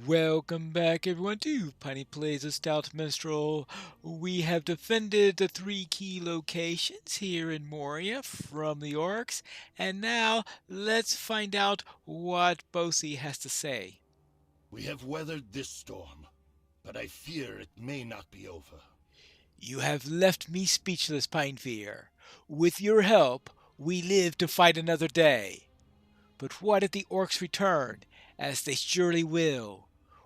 Welcome back everyone to Piney Plays a Stout Minstrel. We have defended the three key locations here in Moria from the orcs, and now let's find out what Bosi has to say. We have weathered this storm, but I fear it may not be over. You have left me speechless, Pinefear. With your help, we live to fight another day. But what if the orcs return, as they surely will?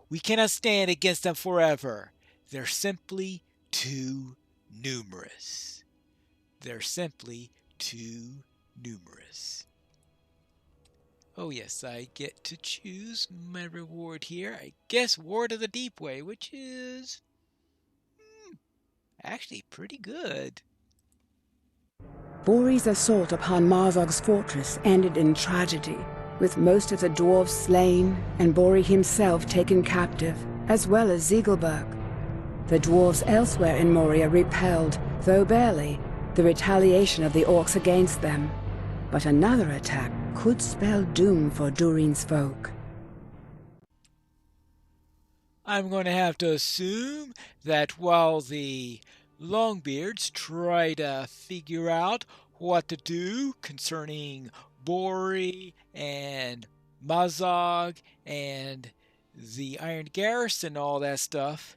We cannot stand against them forever. They're simply too numerous. They're simply too numerous. Oh yes, I get to choose my reward here. I guess Ward of the Deep Way, which is actually pretty good. Bori's assault upon Marzog's fortress ended in tragedy, with most of the dwarves slain and Bori himself taken captive, as well as Ziegelberg. The dwarves elsewhere in Moria repelled, though barely, the retaliation of the orcs against them. But another attack could spell doom for Durin's folk. I'm going to have to assume that while the Longbeards try to figure out what to do concerning Bori and Mazog and the Iron Garrison and all that stuff,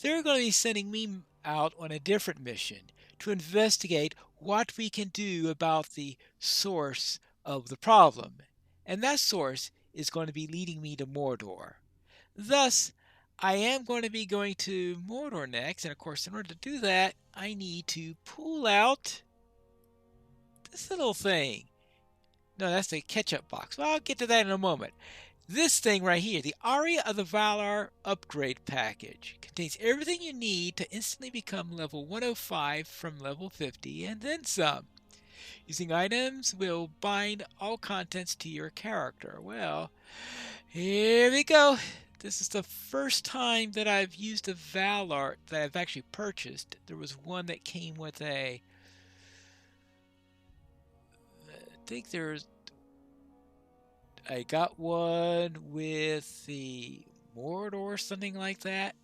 they're going to be sending me out on a different mission to investigate what we can do about the source of the problem. And that source is going to be leading me to Mordor. Thus, I am going to be going to Mordor next, and of course, in order to do that, I need to pull out this little thing. No, that's the ketchup box. Well, I'll get to that in a moment. This thing right here, the Aria of the Valor upgrade package, contains everything you need to instantly become level 105 from level 50 and then some. Using items will bind all contents to your character. Well, here we go. This is the first time that I've used a Valor that I've actually purchased. There was one that came with I think I got one with the Mordor or something like that.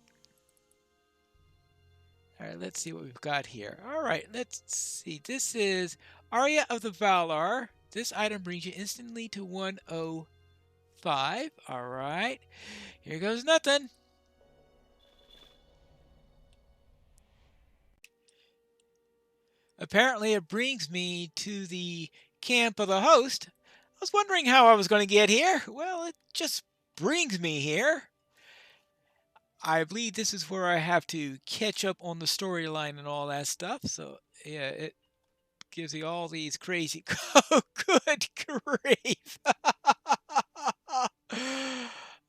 Alright, let's see what we've got here. Alright, let's see. This is Aria of the Valor. This item brings you instantly to 105. Alright, here goes nothing. Apparently it brings me to the camp of the host. I was wondering how I was going to get here. Well, it just brings me here. I believe this is where I have to catch up on the storyline and all that stuff. So, yeah, it gives you all these crazy... Oh, good grief.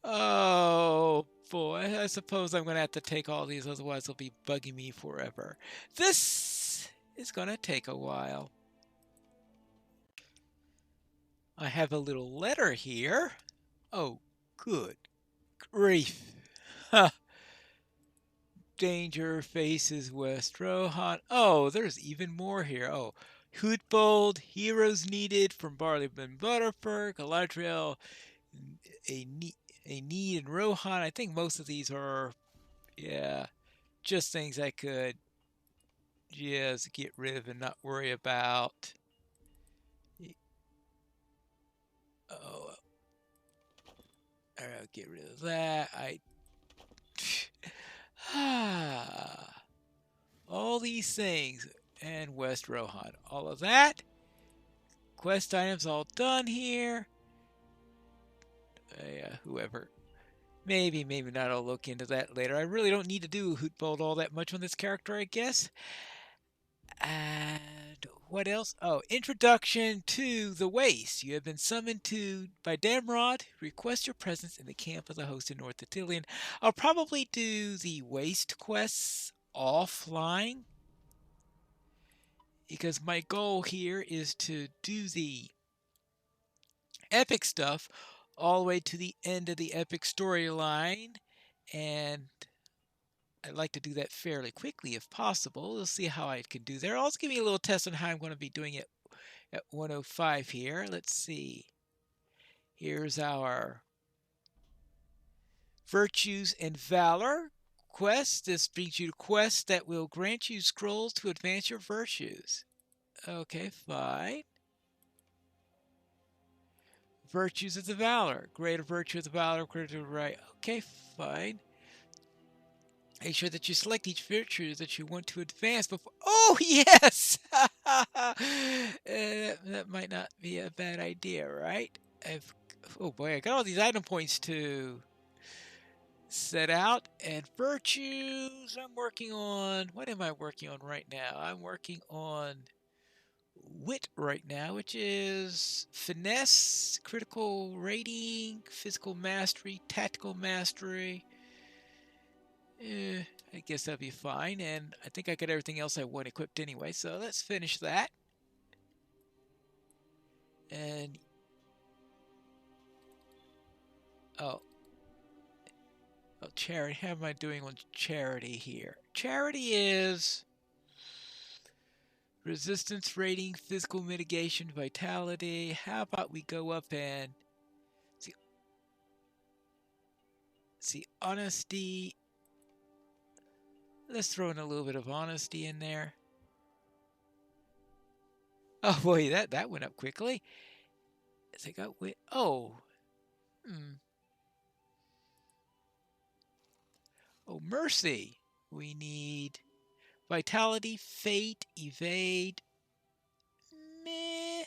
Oh, boy. I suppose I'm going to have to take all these, otherwise they'll be bugging me forever. This is going to take a while. I have a little letter here. Oh, good grief. Danger faces West Rohan. Oh, there's even more here. Oh, Hootbold, heroes needed from Barleyman Butterfur, Galadriel, a need in Rohan. I think most of these are, yeah, just things I could just get rid of and not worry about. Oh, I'll get rid of that. All these things and West Rohan. All of that. Quest items all done here. Whoever. Maybe not. I'll look into that later. I really don't need to do Hootbold all that much on this character, I guess. And what else? Oh, introduction to the Waste. You have been summoned to by Damrod. Request your presence in the camp of the host in North Attilian. I'll probably do the Waste quests offline, because my goal here is to do the epic stuff all the way to the end of the epic storyline, and I'd like to do that fairly quickly if possible. We'll see how I can do there. Also give me a little test on how I'm going to be doing it at 105 here. Let's see. Here's our Virtues and Valor quests. This brings you to quests that will grant you scrolls to advance your virtues. Okay, fine. Virtues of the Valor. Greater virtue of the Valor, greater right. Okay, fine. Make sure that you select each virtue that you want to advance before. Oh, yes! That might not be a bad idea, right? Oh boy, I got all these item points to set out. And virtues, I'm working on. What am I working on right now? I'm working on wit right now, which is finesse, critical rating, physical mastery, tactical mastery. I guess that'll be fine, and I think I got everything else I want equipped anyway, so let's finish that. And oh, charity. How am I doing on charity here? Charity is resistance rating, physical mitigation, vitality. How about we go up and see honesty. Let's throw in a little bit of honesty in there. Oh boy, that went up quickly. As I got wit. Oh, Oh, mercy. We need vitality, fate, evade. Meh.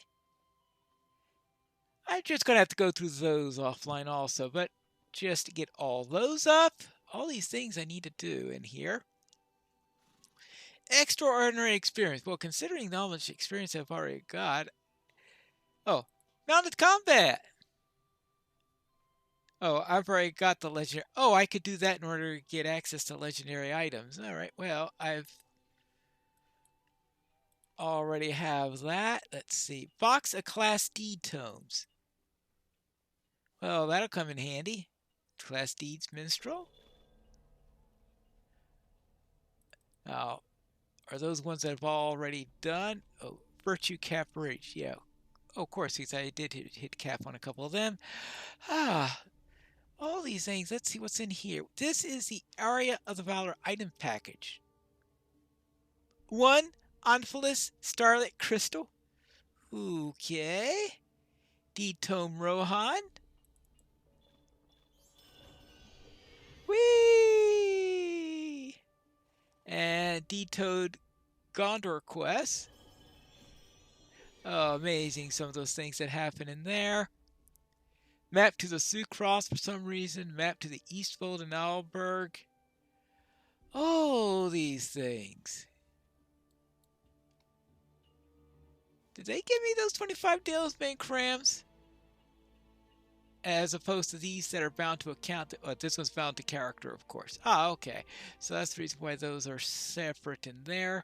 I'm just going to have to go through those offline also, but just to get all those up, all these things I need to do in here. Extraordinary experience. Well, considering the knowledge experience I've already got. Oh, mounted combat. Oh, I've already got the legendary. Oh, I could do that in order to get access to legendary items. All right, well, I've already have that. Let's see. Box of Class D tomes. Well, that'll come in handy. Class D's Minstrel. Now, are those ones that I've already done? Oh, Virtue Cap Reach. Yeah. Oh, of course, because I did hit cap on a couple of them. All these things. Let's see what's in here. This is the Area of the Valor item package. 1 Onphalis Starlit Crystal. Okay. D-Tome Rohan. Whee! And D-Toad Gondor Quest. Oh, amazing, some of those things that happen in there. Map to the Sucross for some reason. Map to the Eastfold and Owlberg. Oh, these things. Did they give me those 25 Dales Bank crams? As opposed to these that are bound to account. This one's bound to character, of course. Okay. So that's the reason why those are separate in there.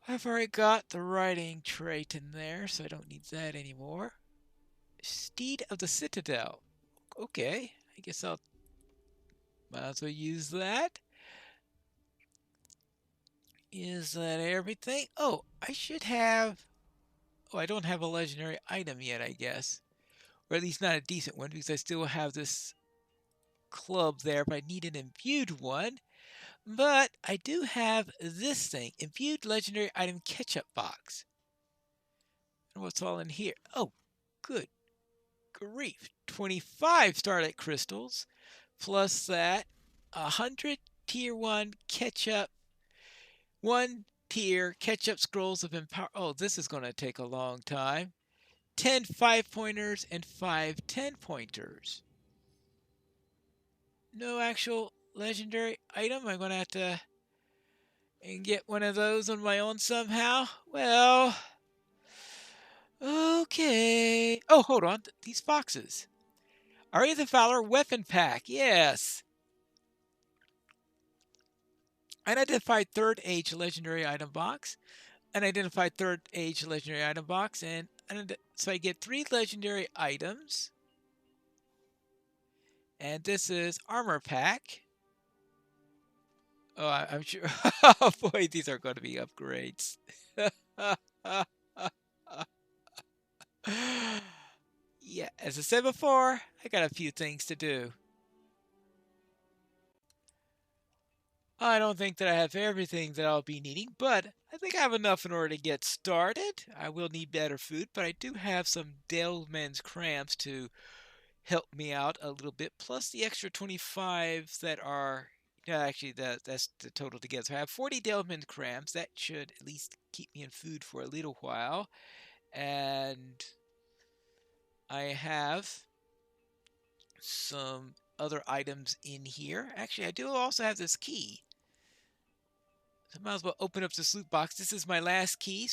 I've already got the writing trait in there, so I don't need that anymore. Steed of the Citadel. Okay. I guess I'll might as well use that. Is that everything? Oh, I should have. Oh, I don't have a legendary item yet, I guess. Or at least not a decent one, because I still have this club there, but I need an imbued one. But I do have this thing, imbued legendary item ketchup box. And what's all in here? Oh, good grief. 25 Starlight Crystals, plus that 100 tier 1 ketchup, 1 tier ketchup scrolls of empower. Oh, this is going to take a long time. 10 5-pointers and 5 10-pointers. No actual legendary item. I'm going to have to get one of those on my own somehow. Well, okay. Oh, hold on. These boxes. Area of the Valor weapon pack. Yes. Unidentified third age legendary item box. Unidentified third age legendary item box. And so I get 3 legendary items. And this is armor pack. Oh, I'm sure. Oh boy, these are going to be upgrades. Yeah, as I said before, I got a few things to do. I don't think that I have everything that I'll be needing, but I think I have enough in order to get started. I will need better food, but I do have some Delman's cramps to help me out a little bit, plus the extra 25 that are. Yeah, actually, that's the total together. So I have 40 Delman crams. That should at least keep me in food for a little while. And I have some other items in here. Actually, I do also have this key. So I might as well open up this loot box. This is my last key,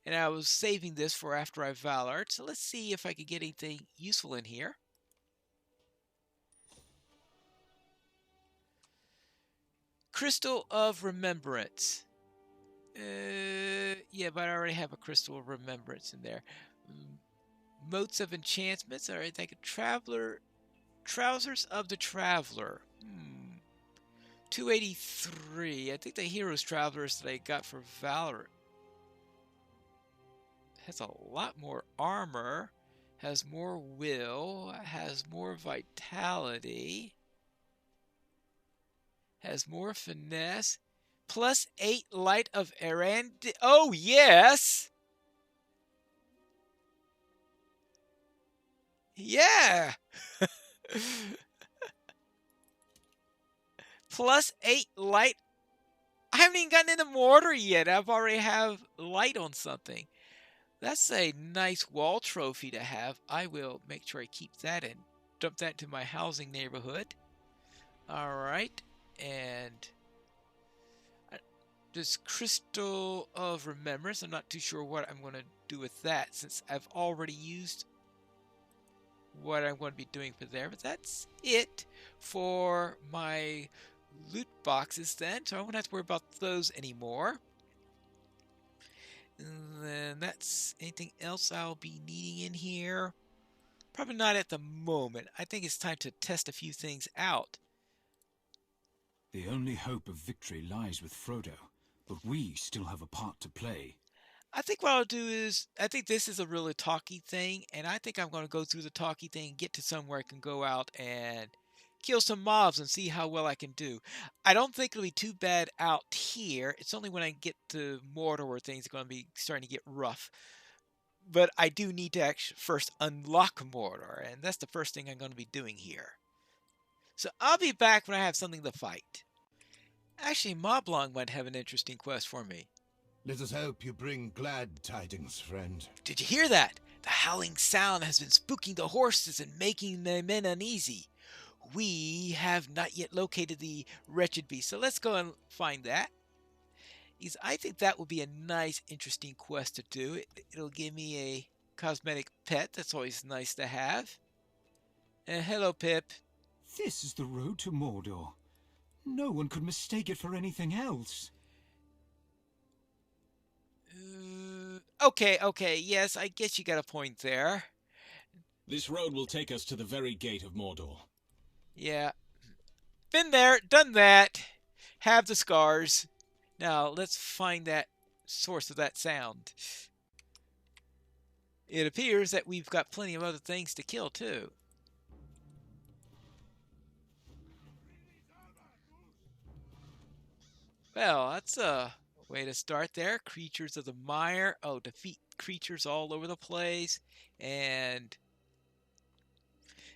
and I was saving this for after I Valored. So let's see if I can get anything useful in here. Crystal of Remembrance. Yeah, but I already have a Crystal of Remembrance in there. Motes of Enchantments. Alright, like a Traveler. Trousers of the Traveler. 283. I think the Hero's Travelers that I got for Valor has a lot more armor, has more will, has more vitality, has more finesse, plus 8 Light of Erend. Oh, yes! Yeah! Plus 8 Light. I haven't even gotten into Mordor yet. I've already have light on something. That's a nice wall trophy to have. I will make sure I keep that and dump that to my housing neighborhood. Alright. And this Crystal of Remembrance. I'm not too sure what I'm going to do with that since I've already used what I'm going to be doing for there. But that's it for my loot boxes then. So I won't have to worry about those anymore. And then that's anything else I'll be needing in here. Probably not at the moment. I think it's time to test a few things out. The only hope of victory lies with Frodo, but we still have a part to play. I think what I'll do is, I think this is a really talky thing, and I think I'm going to go through the talky thing and get to somewhere I can go out and kill some mobs and see how well I can do. I don't think it'll be too bad out here. It's only when I get to Mordor where things are going to be starting to get rough. But I do need to actually first unlock Mordor, and that's the first thing I'm going to be doing here. So I'll be back when I have something to fight. Actually, Moblong might have an interesting quest for me. Let us hope you bring glad tidings, friend. Did you hear that? The howling sound has been spooking the horses and making the men uneasy. We have not yet located the wretched beast, so let's go and find that. Because I think that would be a nice, interesting quest to do. It'll give me a cosmetic pet. That's always nice to have. And hello, Pip. This is the road to Mordor. No one could mistake it for anything else. Okay, yes, I guess you got a point there. This road will take us to the very gate of Mordor. Yeah. Been there, done that. Have the scars. Now, let's find that source of that sound. It appears that we've got plenty of other things to kill, too. Well, that's a way to start there. Creatures of the mire. Oh, defeat creatures all over the place. And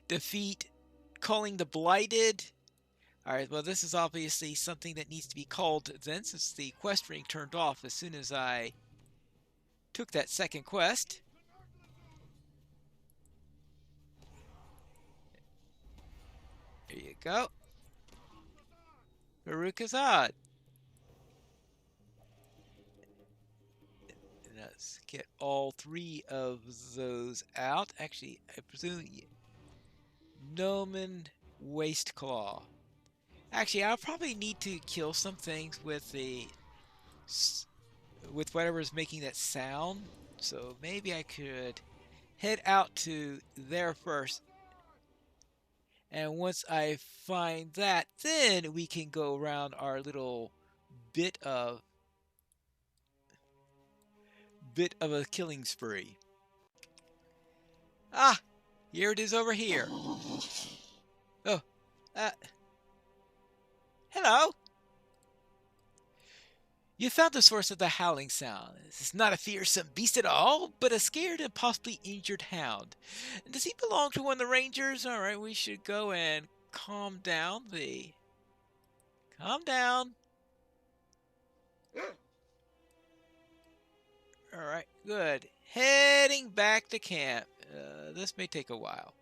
defeat Calling the Blighted. Alright, well, this is obviously something that needs to be called then, since the quest ring turned off as soon as I took that second quest. There you go. Barukazad. Let's get all 3 of those out. Actually, I presume Gnomon Wasteclaw. Actually, I'll probably need to kill some things with whatever's making that sound. So maybe I could head out to there first. And once I find that, then we can go around our little bit of a killing spree. Ah, here it is over here. Oh, hello. You found the source of the howling sound. This is not a fearsome beast at all, but a scared and possibly injured hound. Does he belong to one of the rangers? Alright, we should go and calm down the... Calm down. Alright, good. Heading back to camp. This may take a while.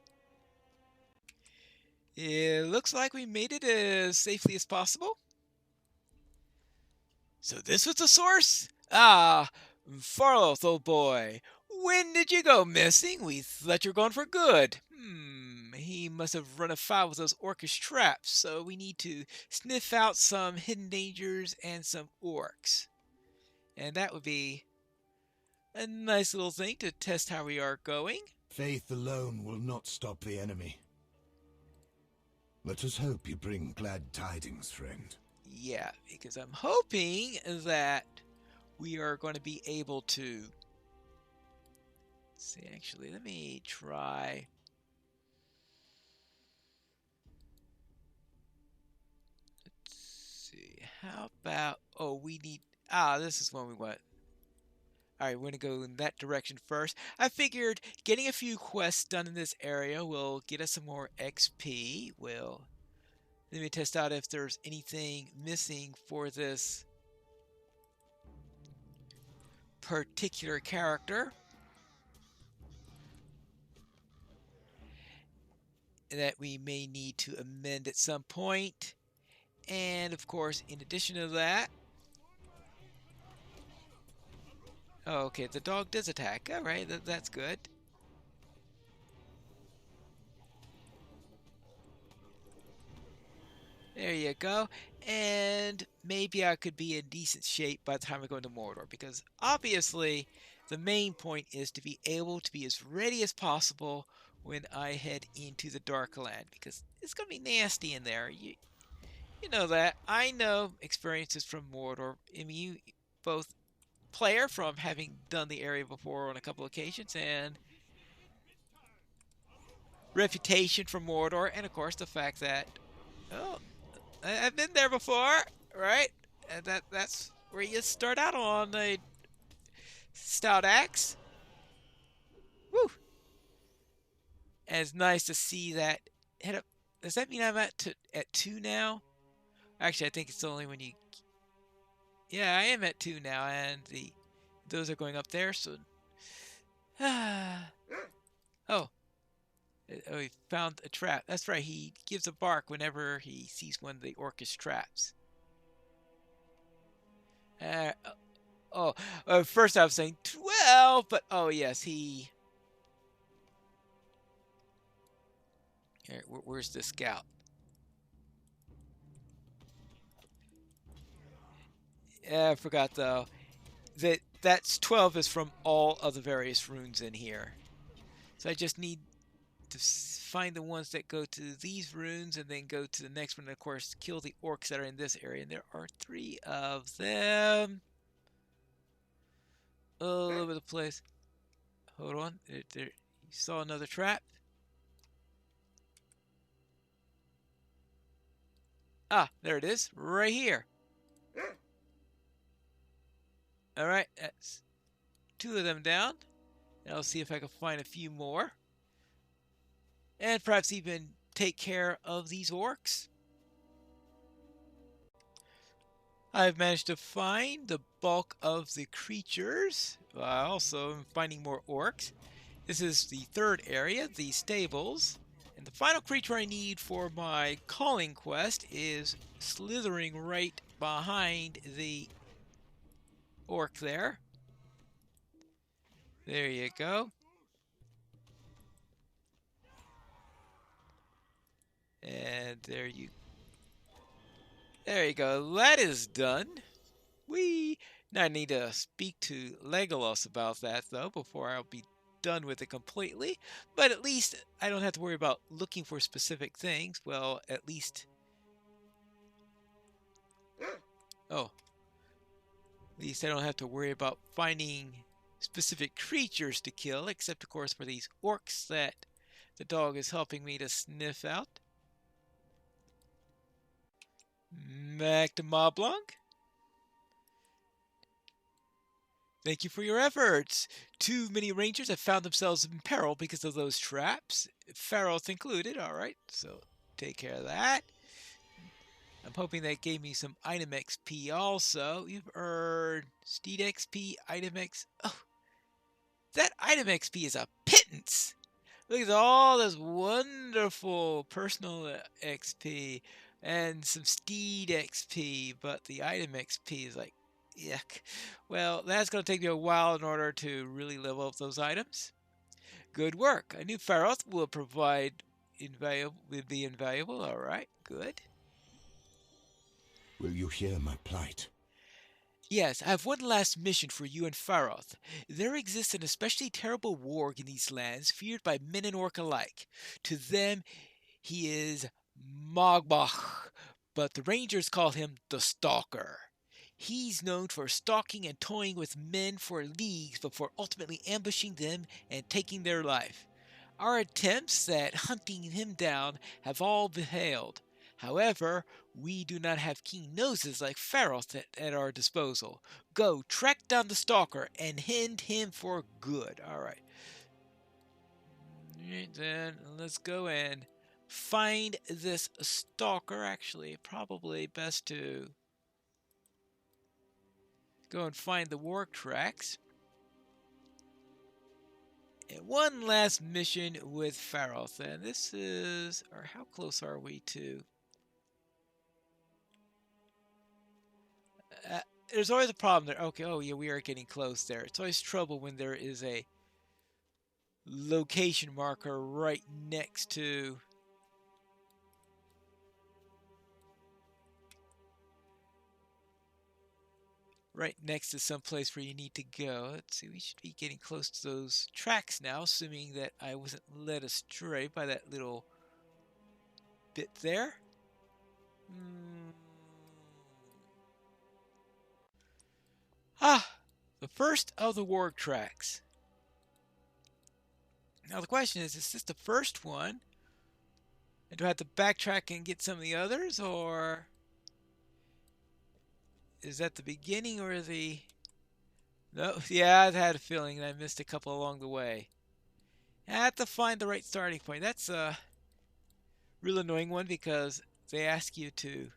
It looks like we made it as safely as possible. So this was the source? Ah, Farloth, old boy. When did you go missing? We thought you were gone for good. He must have run afoul with those orcish traps, so we need to sniff out some hidden dangers and some orcs. And that would be a nice little thing to test how we are going. Faith alone will not stop the enemy. Let us hope you bring glad tidings, friend. Yeah, because I'm hoping that we are going to be able to... Let's see, actually, let me try... Let's see, how about... Oh, we need... this is one we want. Alright, we're going to go in that direction first. I figured getting a few quests done in this area will get us some more XP. Let me test out if there's anything missing for this particular character that we may need to amend at some point. And of course, in addition to that... Oh, okay, the dog does attack. Alright, that's good. There you go. And maybe I could be in decent shape by the time I go into Mordor, because obviously the main point is to be able to be as ready as possible when I head into the Dark Land, because it's going to be nasty in there. You know that. I know experiences from Mordor. I mean, you both player from having done the area before on a couple occasions, and reputation from Mordor, and of course the fact that, oh, I've been there before, right? And that's where you start out on a Stout Axe. Woo! And it's nice to see that head up. Does that mean I'm at 2 now? Actually, I think it's only when you... Yeah, I am at 2 now, and those are going up there, so... Oh, he found a trap. That's right, he gives a bark whenever he sees one of the orcish traps. First I was saying 12, but oh yes, he... Here, where's the scout? Yeah, I forgot though. That's 12 is from all of the various runes in here. So I just need to find the ones that go to these runes and then go to the next one and of course kill the orcs that are in this area, and there are 3 of them all over the place. Hold on, there you saw another trap. There it is, right here. Alright, that's 2 of them down. And I'll see if I can find a few more. And perhaps even take care of these orcs. I've managed to find the bulk of the creatures. I also am finding more orcs. This is the 3rd area, the stables. And the final creature I need for my calling quest is slithering right behind the orc there. There you go. And there you go. That is done. Now I need to speak to Legolas about that though before I'll be done with it completely. But at least I don't have to worry about looking for specific things. Well, at least... Oh. At least I don't have to worry about finding specific creatures to kill, except of course for these orcs that the dog is helping me to sniff out. Back to Moblong. Thank you for your efforts. Too many rangers have found themselves in peril because of those traps, Ferals included. All right, so take care of that. I'm hoping that gave me some item XP also. You've earned Steed XP, item X. Oh, that item XP is a pittance. Look at all this wonderful personal XP and some Steed XP, but the item XP is like, yuck. Well, that's going to take me a while in order to really level up those items. Good work. I knew Faroth will be invaluable. All right, good. Will you hear my plight? Yes, I have one last mission for you and Faroth. There exists an especially terrible warg in these lands, feared by men and orc alike. To them, he is Mogbach, but the rangers call him the Stalker. He's known for stalking and toying with men for leagues before ultimately ambushing them and taking their life. Our attempts at hunting him down have all failed. However, we do not have keen noses like Faroth at our disposal. Go, track down the Stalker and end him for good. Alright. Then let's go and find this Stalker. Actually, probably best to go and find the warg tracks. And one last mission with Faroth. And this is... or how close are we to... there's always a problem there. Okay, oh yeah, we are getting close there. It's always trouble when there is a location marker right next to some place where you need to go. Let's see, we should be getting close to those tracks now, assuming that I wasn't led astray by that little bit there. The first of the warg tracks. Now the question is this the first one? And do I have to backtrack and get some of the others, or is that the beginning or the... No, yeah, I had a feeling that I missed a couple along the way. I have to find the right starting point. That's a real annoying one because they ask you to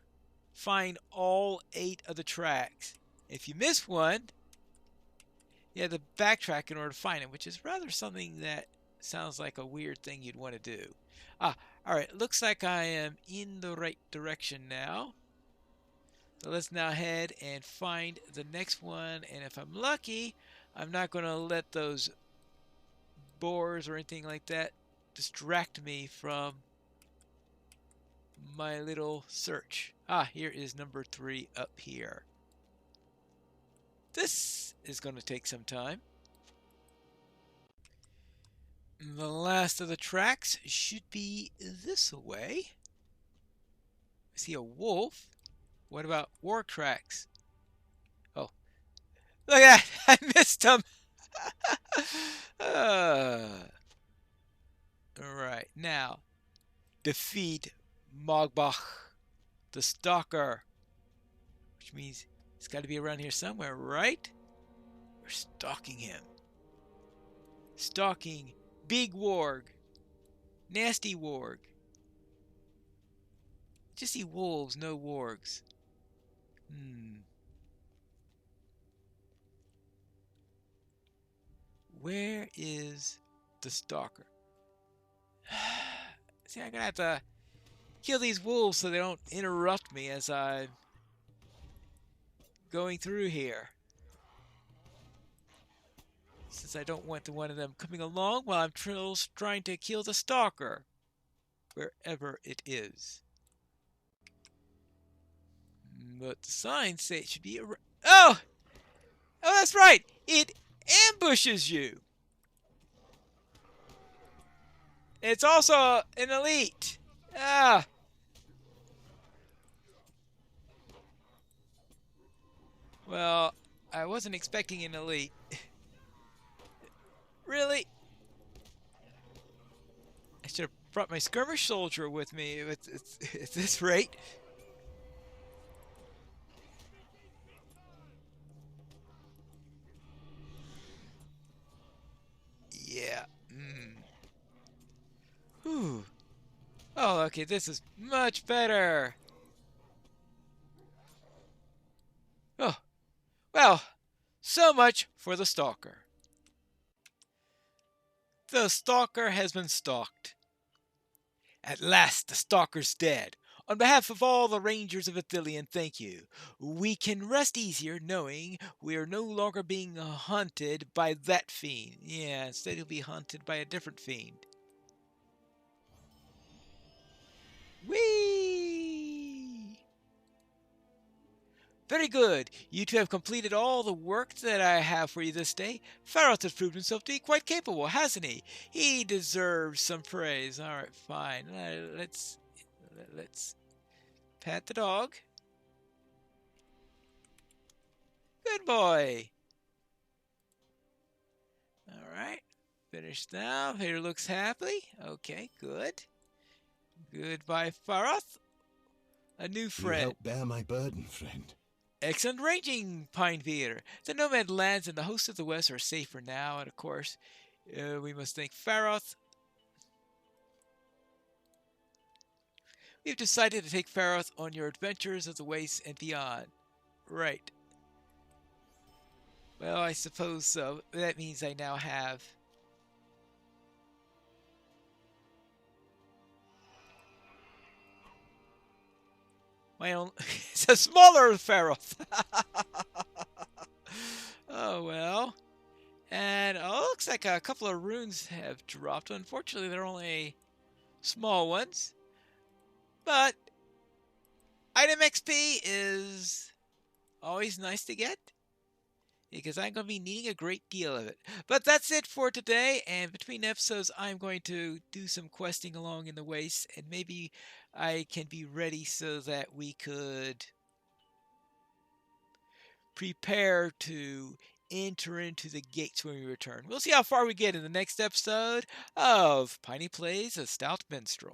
find all 8 of the tracks. If you miss one, you have to backtrack in order to find it, which is rather something that sounds like a weird thing you'd want to do. Alright, looks like I am in the right direction now. So let's now head and find the next one, and if I'm lucky, I'm not going to let those boars or anything like that distract me from my little search. Here is number 3 up here. This is going to take some time. The last of the tracks should be this way. I see a wolf. What about warg tracks? Oh, look at that! I missed them! Alright, now, defeat Mogbach, the Stalker. Which means it's got to be around here somewhere, right? We're stalking him. Stalking big warg. Nasty warg. Just see wolves, no wargs. Where is the Stalker? See, I'm gonna have to kill these wolves so they don't interrupt me as I'm going through here. Since I don't want one of them coming along while I'm trying to kill the Stalker, wherever it is. But the signs say it should be around. Oh, that's right. It ambushes you. It's also an elite. Well, I wasn't expecting an elite. Really? I should have brought my skirmish soldier with me at this rate. Yeah. Whew. Oh, okay, this is much better. Oh, well, so much for the Stalker. The Stalker has been stalked. At last, the Stalker's dead. On behalf of all the Rangers of Ithilien, thank you. We can rest easier knowing we are no longer being hunted by that fiend. Yeah, instead he'll be hunted by a different fiend. Whee! Very good. You two have completed all the work that I have for you this day. Pharos has proved himself to be quite capable, hasn't he? He deserves some praise. All right, fine. Let's pat the dog. Good boy. All right. Finished now. Here looks happy. Okay, good. Goodbye, Pharos. A new You friend. help bear my burden, friend. Excellent ranging, Pinebeater. The Nomad lands and the hosts of the West are safe for now, and of course, we must thank Pharos. We've decided to take Pharos on your adventures of the Waste and beyond. Right. Well, I suppose so. That means I now have... my own... It's a smaller Pharos! Oh, well. And looks like a couple of runes have dropped. Unfortunately, they're only small ones. But item XP is always nice to get, because I'm going to be needing a great deal of it. But that's it for today, and between episodes I'm going to do some questing along in the Waste, and maybe I can be ready so that we could prepare to enter into the gates when we return. We'll see how far we get in the next episode of Piney Plays a Stout Minstrel.